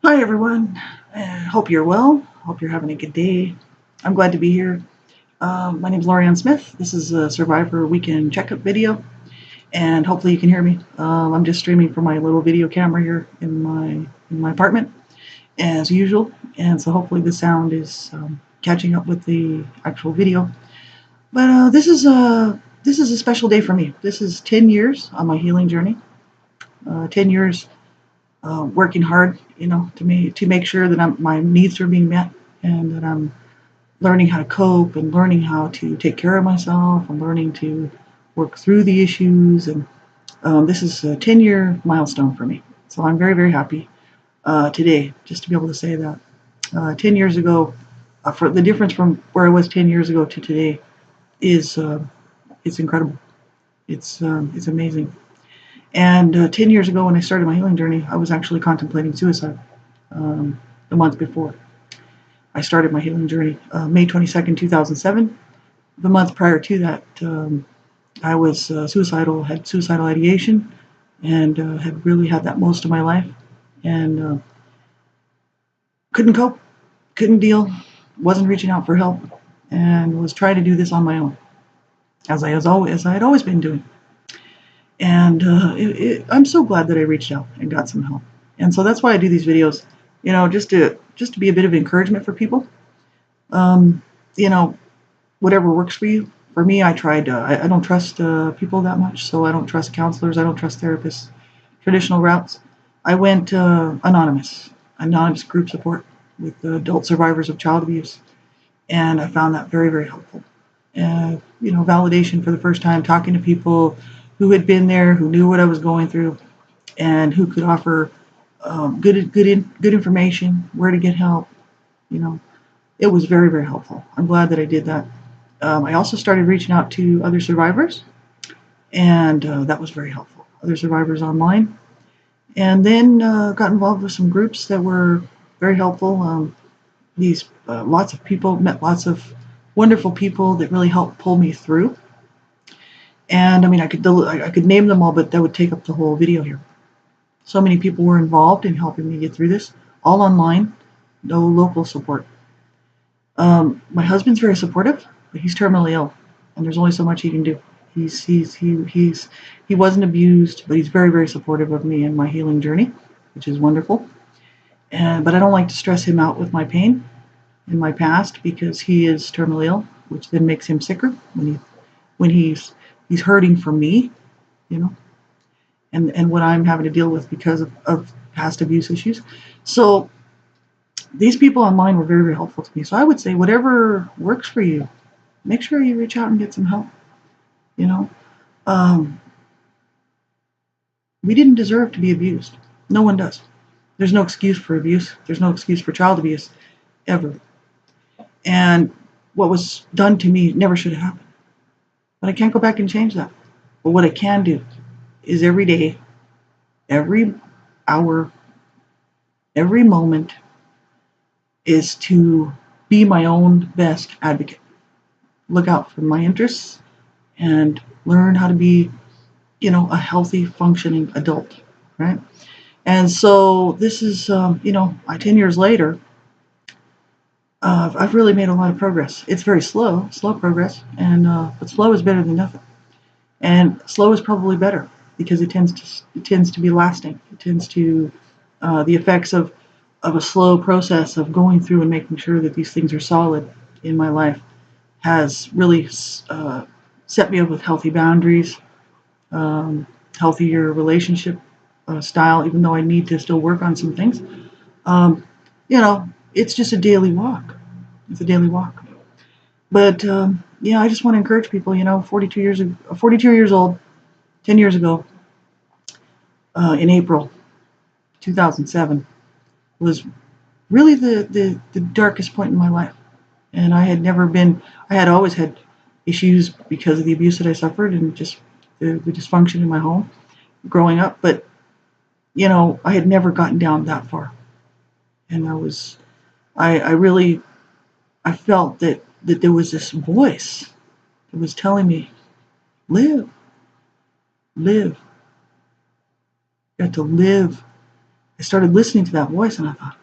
Hi, everyone. Hope you're well. Hope you're having a good day. I'm glad to be here. My name is Laurie Smith. This is a Survivor Weekend Checkup video, and hopefully you can hear me. I'm just streaming from my little video camera here in my apartment, as usual, and so hopefully the sound is catching up with the actual video. But this is a special day for me. This is 10 years on my healing journey. 10 years working hard, to make sure that my needs are being met and that I'm learning how to cope and learning how to take care of myself and learning to work through the issues. And this is a 10-year milestone for me. So I'm very, very happy today just to be able to say that. 10 years ago, for the difference from where I was 10 years ago to today is it's incredible. It's amazing. And 10 years ago, when I started my healing journey, I was actually contemplating suicide the month before. I started my healing journey May 22nd, 2007. The month prior to that, I was suicidal, had suicidal ideation, and had really had that most of my life. And couldn't cope, couldn't deal, wasn't reaching out for help, and was trying to do this on my own, as I had always been doing. And I'm so glad that I reached out and got some help. And so that's why I do these videos, just to be a bit of encouragement for people. Um, you know, Whatever works for you. For me, I don't trust people that much, so I don't trust counselors. I don't trust therapists. Traditional routes. I went anonymous group support with adult survivors of child abuse, and I found that very, very helpful. Validation for the first time, talking to people who had been there, who knew what I was going through, and who could offer good information, where to get help. You know, it was very, very helpful. I'm glad that I did that. I also started reaching out to other survivors, and that was very helpful. Other survivors online, and then got involved with some groups that were very helpful. These Lots of people, met lots of wonderful people that really helped pull me through. And I mean, I could name them all, but that would take up the whole video here. So many people were involved in helping me get through this, all online, no local support. My husband's very supportive, but he's terminally ill, and there's only so much he can do. He wasn't abused, but he's very, very supportive of me and my healing journey, which is wonderful. But I don't like to stress him out with my pain in my past because he is terminally ill, which then makes him sicker when he's hurting for me, you know, and what I'm having to deal with because of past abuse issues. So these people online were very, very helpful to me. So I would say whatever works for you, make sure you reach out and get some help. You know, um, we didn't deserve to be abused. No one does. There's no excuse for abuse. There's no excuse for child abuse, ever. And what was done to me never should have happened. But I can't go back and change that. But what I can do is every day, every hour, every moment is to be my own best advocate. Look out for my interests and learn how to be, a healthy, functioning adult, right? And so this is, 10 years later, I've really made a lot of progress. It's very slow progress, but slow is better than nothing. And slow is probably better because it tends to be lasting. It tends to the effects of a slow process of going through and making sure that these things are solid in my life has really set me up with healthy boundaries, healthier relationship style. Even though I need to still work on some things, um, it's just a daily walk. It's a daily walk. But I just want to encourage people. 42 years old, 10 years ago, in April 2007, was really the darkest point in my life. And I had always had issues because of the abuse that I suffered and just the dysfunction in my home growing up. But, I had never gotten down that far. And I felt that there was this voice that was telling me, live, live. You have to live started listening to that voice, and I thought,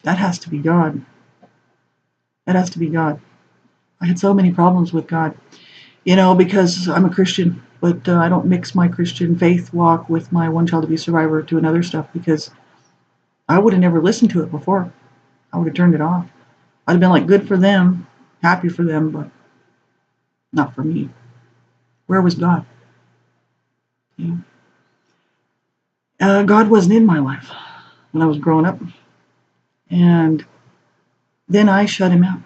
that has to be God. That has to be God. I had so many problems with God, because I'm a Christian, but I don't mix my Christian faith walk with my one child abuse survivor to another stuff, because I would have never listened to it before. I would have turned it off. I'd have been like, good for them, happy for them, but not for me. Where was God? God wasn't in my life when I was growing up, and then I shut him out.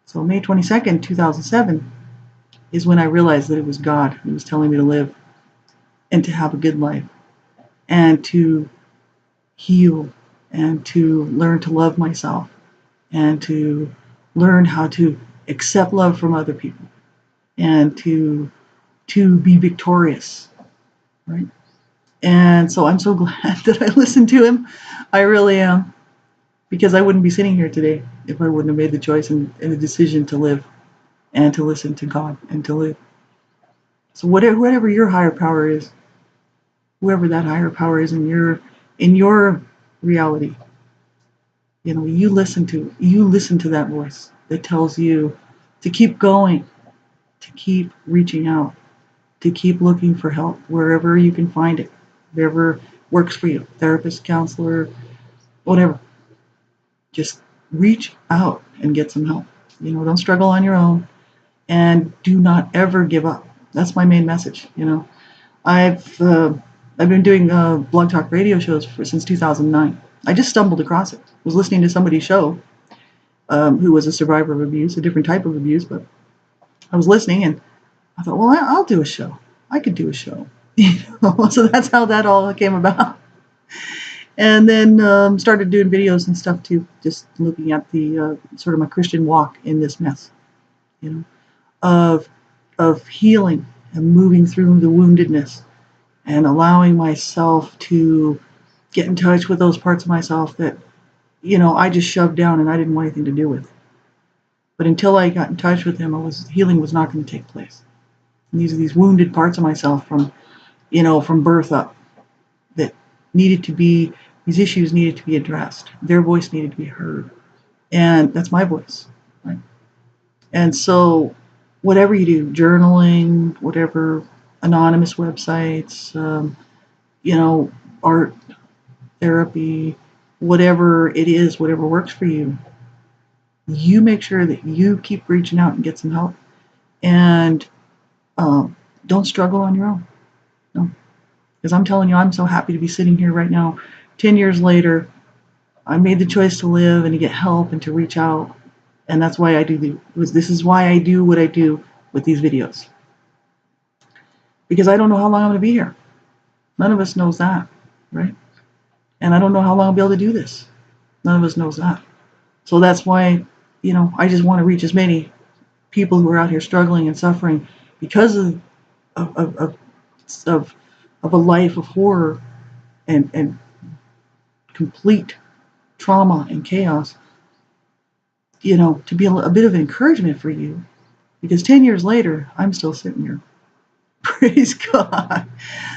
So May 22nd, 2007 is when I realized that it was God who was telling me to live and to have a good life and to heal and to learn to love myself and to learn how to accept love from other people and to be victorious, right? And so I'm so glad that I listened to him. I really am, because I wouldn't be sitting here today if I wouldn't have made the choice and the decision to live and to listen to God and to live. So whatever your higher power is, whoever that higher power is in your reality, you listen to that voice that tells you to keep going, to keep reaching out, to keep looking for help wherever you can find it, whatever works for you, therapist, counselor, whatever. Just reach out and get some help. Don't struggle on your own, and do not ever give up. That's my main message. I've been doing blog talk radio shows since 2009. I just stumbled across it. I was listening to somebody's show who was a survivor of abuse, a different type of abuse, but I was listening and I thought, well, I'll do a show. I could do a show. So that's how that all came about. And then started doing videos and stuff too, just looking at the sort of my Christian walk in this mess, of healing and moving through the woundedness and allowing myself to get in touch with those parts of myself that, I just shoved down and I didn't want anything to do with. But until I got in touch with him, healing was not going to take place. And these are these wounded parts of myself from birth up that these issues needed to be addressed. Their voice needed to be heard. And that's my voice, right? And so whatever you do, journaling, whatever, anonymous websites, art, therapy, whatever it is, whatever works for you, you make sure that you keep reaching out and get some help. And don't struggle on your own. No. Because I'm telling you, I'm so happy to be sitting here right now, 10 years later. I made the choice to live and to get help and to reach out. And that's why this is why I do what I do with these videos. Because I don't know how long I'm going to be here. None of us knows that, right? And I don't know how long I'll be able to do this. None of us knows that. So that's why, I just want to reach as many people who are out here struggling and suffering because of a life of horror and complete trauma and chaos, to be a bit of an encouragement for you, because 10 years later, I'm still sitting here. Praise God.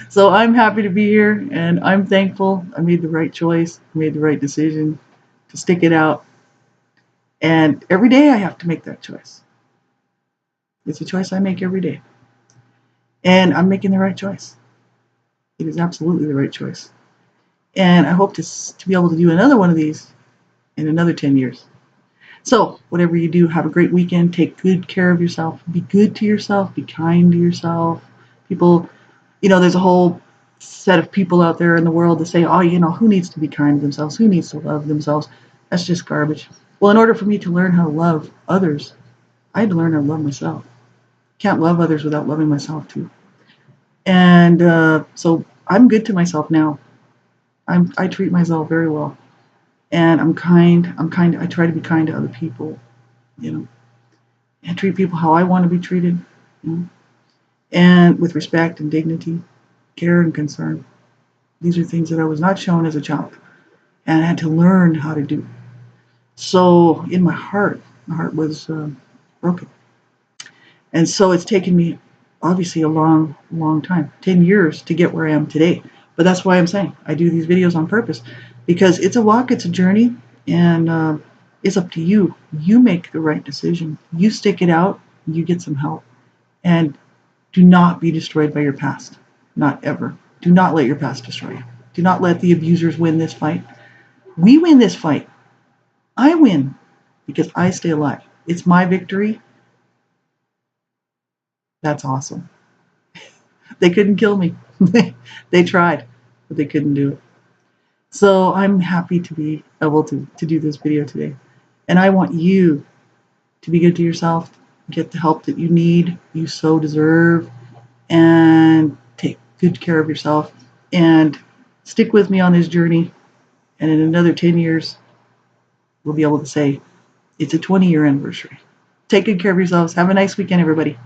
So I'm happy to be here, and I'm thankful I made the right choice, made the right decision to stick it out. And every day I have to make that choice. It's a choice I make every day. And I'm making the right choice. It is absolutely the right choice. And I hope to be able to do another one of these in another 10 years. So whatever you do, have a great weekend. Take good care of yourself. Be good to yourself. Be kind to yourself. People, there's a whole set of people out there in the world that say, oh, who needs to be kind to themselves? Who needs to love themselves? That's just garbage. Well, in order for me to learn how to love others, I had to learn how to love myself. Can't love others without loving myself too. And so I'm good to myself now. I treat myself very well. And I'm kind. I try to be kind to other people, and treat people how I want to be treated, and with respect and dignity, care and concern. These are things that I was not shown as a child, and I had to learn how to do. So in my heart was broken, and so it's taken me obviously a long, long time, 10 years to get where I am today. But that's why I'm saying I do these videos on purpose, because it's a walk, it's a journey, and it's up to you. You make the right decision. You stick it out. You get some help, and do not be destroyed by your past. Not ever. Do not let your past destroy you. Do not let the abusers win this fight. We win this fight. I win because I stay alive. It's my victory. That's awesome. They couldn't kill me. They tried, but they couldn't do it. So I'm happy to be able to do this video today. And I want you to be good to yourself, get the help that you need, you so deserve, and take good care of yourself. And stick with me on this journey. And in another 10 years, we'll be able to say it's a 20-year anniversary. Take good care of yourselves. Have a nice weekend, everybody.